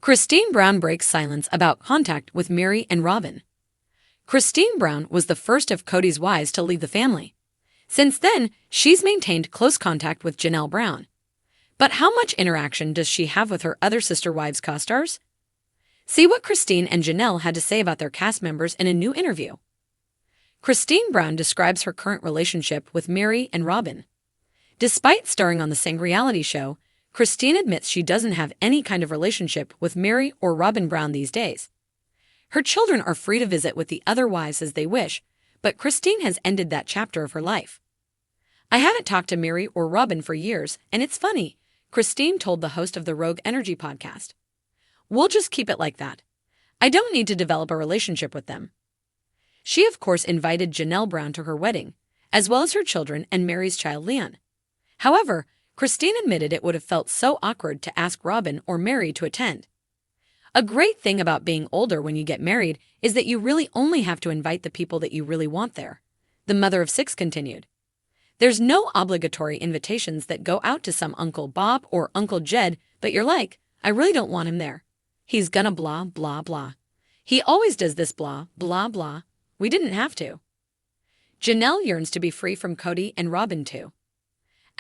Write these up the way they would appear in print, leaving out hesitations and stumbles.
Cristin Brown breaks silence about contact with Meri and Robyn. Cristin Brown was the first of Cody's wives to leave the family. Since then, she's maintained close contact with Janelle Brown. But how much interaction does she have with her other sister wives co-stars? See what Cristin and Janelle had to say about their cast members in a new interview. Cristin Brown describes her current relationship with Meri and Robyn. Despite starring on the same reality show, Cristin admits she doesn't have any kind of relationship with Meri or Robyn Brown these days. Her children are free to visit with the other wives as they wish, but Cristin has ended that chapter of her life. "I haven't talked to Meri or Robyn for years, and it's funny," Cristin told the host of the Rogue Energy podcast. "We'll just keep it like that. I don't need to develop a relationship with them." She of course invited Janelle Brown to her wedding, as well as her children and Meri's child Leon. However, Cristin admitted it would have felt so awkward to ask Robyn or Meri to attend. "A great thing about being older when you get married is that you really only have to invite the people that you really want there," the mother of 6 continued. "There's no obligatory invitations that go out to some Uncle Bob or Uncle Jed, but you're like, I really don't want him there. He's gonna blah, blah, blah. He always does this blah, blah, blah. We didn't have to." Janelle yearns to be free from Cody and Robyn too.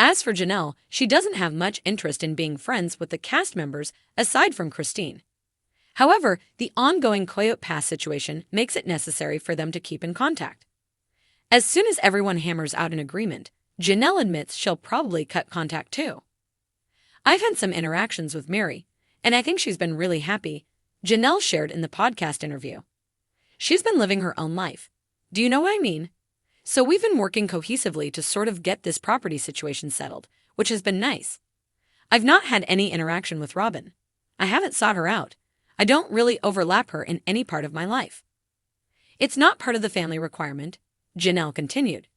As for Janelle, she doesn't have much interest in being friends with the cast members aside from Cristin. However, the ongoing Coyote Pass situation makes it necessary for them to keep in contact. As soon as everyone hammers out an agreement, Janelle admits she'll probably cut contact too. "I've had some interactions with Meri, and I think she's been really happy," Janelle shared in the podcast interview. "She's been living her own life. Do you know what I mean? So we've been working cohesively to sort of get this property situation settled, which has been nice. I've not had any interaction with Robyn. I haven't sought her out. I don't really overlap her in any part of my life. It's not part of the family requirement," Janelle continued.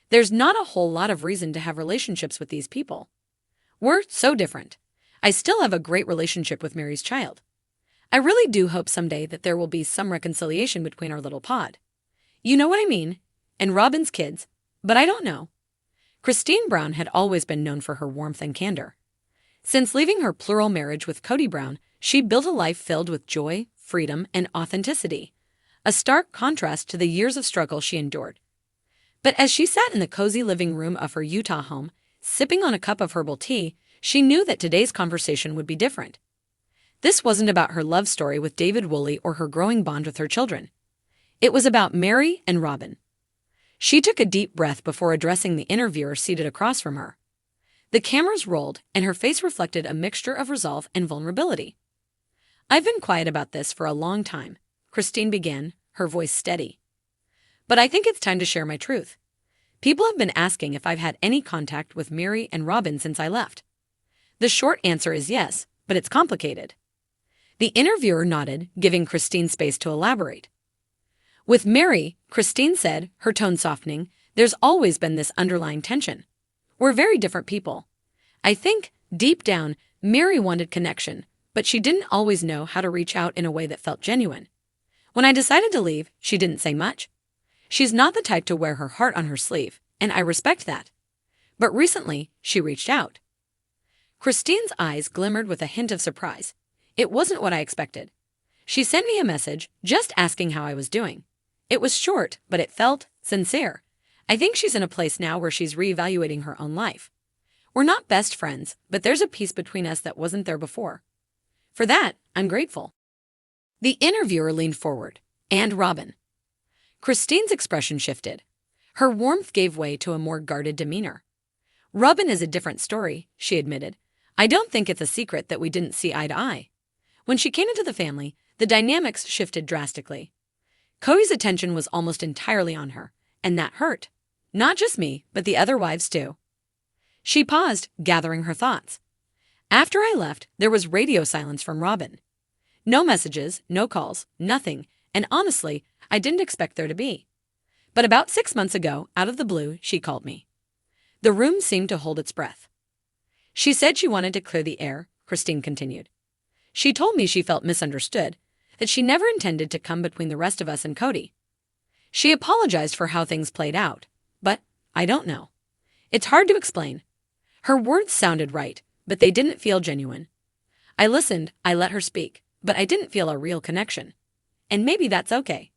"There's not a whole lot of reason to have relationships with these people. We're so different. I still have a great relationship with Meri's child. I really do hope someday that there will be some reconciliation between our little pod. You know what I mean? And Robyn's kids, but I don't know." Cristin Brown had always been known for her warmth and candor. Since leaving her plural marriage with Cody Brown, she built a life filled with joy, freedom, and authenticity, a stark contrast to the years of struggle she endured. But as she sat in the cozy living room of her Utah home, sipping on a cup of herbal tea, she knew that today's conversation would be different. This wasn't about her love story with David Woolley or her growing bond with her children. It was about Meri and Robyn. She took a deep breath before addressing the interviewer seated across from her. The cameras rolled, and her face reflected a mixture of resolve and vulnerability. "I've been quiet about this for a long time," Cristin began, her voice steady. "But I think it's time to share my truth. People have been asking if I've had any contact with Meri and Robyn since I left. The short answer is yes, but it's complicated." The interviewer nodded, giving Cristin space to elaborate. "With Meri," Cristin said, her tone softening, "there's always been this underlying tension. We're very different people. I think, deep down, Meri wanted connection, but she didn't always know how to reach out in a way that felt genuine. When I decided to leave, she didn't say much. She's not the type to wear her heart on her sleeve, and I respect that. But recently, she reached out." Cristin's eyes glimmered with a hint of surprise. "It wasn't what I expected. She sent me a message, just asking how I was doing. It was short, but it felt sincere. I think she's in a place now where she's reevaluating her own life. We're not best friends, but there's a piece between us that wasn't there before. For that, I'm grateful." The interviewer leaned forward. "And Robyn?" Cristin's expression shifted. Her warmth gave way to a more guarded demeanor. "Robyn is a different story," she admitted. "I don't think it's a secret that we didn't see eye to eye. When she came into the family, the dynamics shifted drastically. Cody's attention was almost entirely on her, and that hurt. Not just me, but the other wives too." She paused, gathering her thoughts. "After I left, there was radio silence from Robyn. No messages, no calls, nothing, and honestly, I didn't expect there to be. But about 6 months ago, out of the blue, she called me. The room seemed to hold its breath. She said she wanted to clear the air," Cristin continued. "She told me she felt misunderstood, that she never intended to come between the rest of us and Cody. She apologized for how things played out, but I don't know. It's hard to explain. Her words sounded right, but they didn't feel genuine. I listened, I let her speak, but I didn't feel a real connection. And maybe that's okay.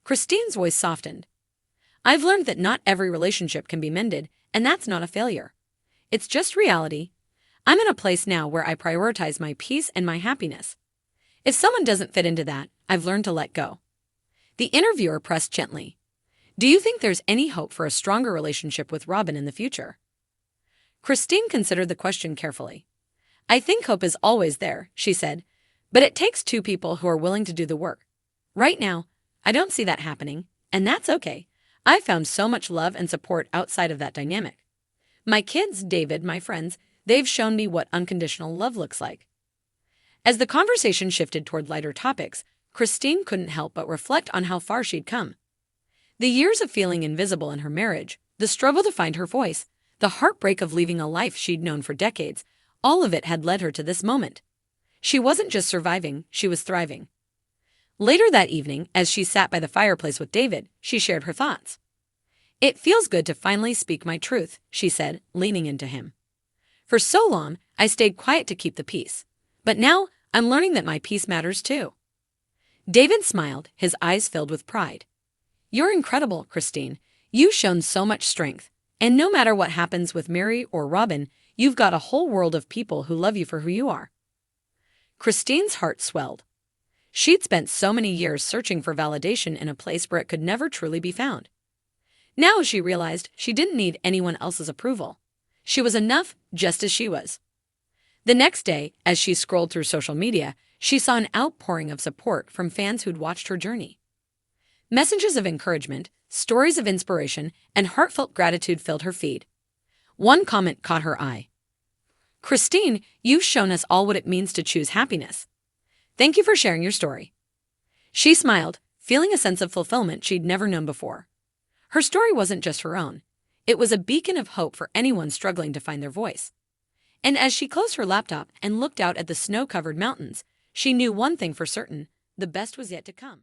Christine's voice softened. I've learned that not every relationship can be mended, and that's not a failure. It's just reality. I'm in a place now where I prioritize my peace and my happiness. If someone doesn't fit into that, I've learned to let go. The interviewer pressed gently. Do you think there's any hope for a stronger relationship with Robyn in the future? Cristin considered the question carefully. I think hope is always there, she said, but it takes two people who are willing to do the work. Right now, I don't see that happening, and that's okay. I've found so much love and support outside of that dynamic. My kids, David, my friends, they've shown me what unconditional love looks like. As the conversation shifted toward lighter topics, Cristin couldn't help but reflect on how far she'd come. The years of feeling invisible in her marriage, the struggle to find her voice, the heartbreak of leaving a life she'd known for decades, all of it had led her to this moment. She wasn't just surviving, she was thriving. Later that evening, as she sat by the fireplace with David, she shared her thoughts. It feels good to finally speak my truth, she said, leaning into him. For so long, I stayed quiet to keep the peace. But now, I'm learning that my peace matters too. David smiled, his eyes filled with pride. You're incredible, Cristin. You've shown so much strength. And no matter what happens with Meri or Robyn, you've got a whole world of people who love you for who you are. Cristin's heart swelled. She'd spent so many years searching for validation in a place where it could never truly be found. Now she realized she didn't need anyone else's approval. She was enough just as she was. The next day, as she scrolled through social media, she saw an outpouring of support from fans who'd watched her journey. Messages of encouragement, stories of inspiration, and heartfelt gratitude filled her feed. One comment caught her eye. Cristin, you've shown us all what it means to choose happiness. Thank you for sharing your story. She smiled, feeling a sense of fulfillment she'd never known before. Her story wasn't just her own. It was a beacon of hope for anyone struggling to find their voice. And as she closed her laptop and looked out at the snow-covered mountains, she knew one thing for certain: the best was yet to come.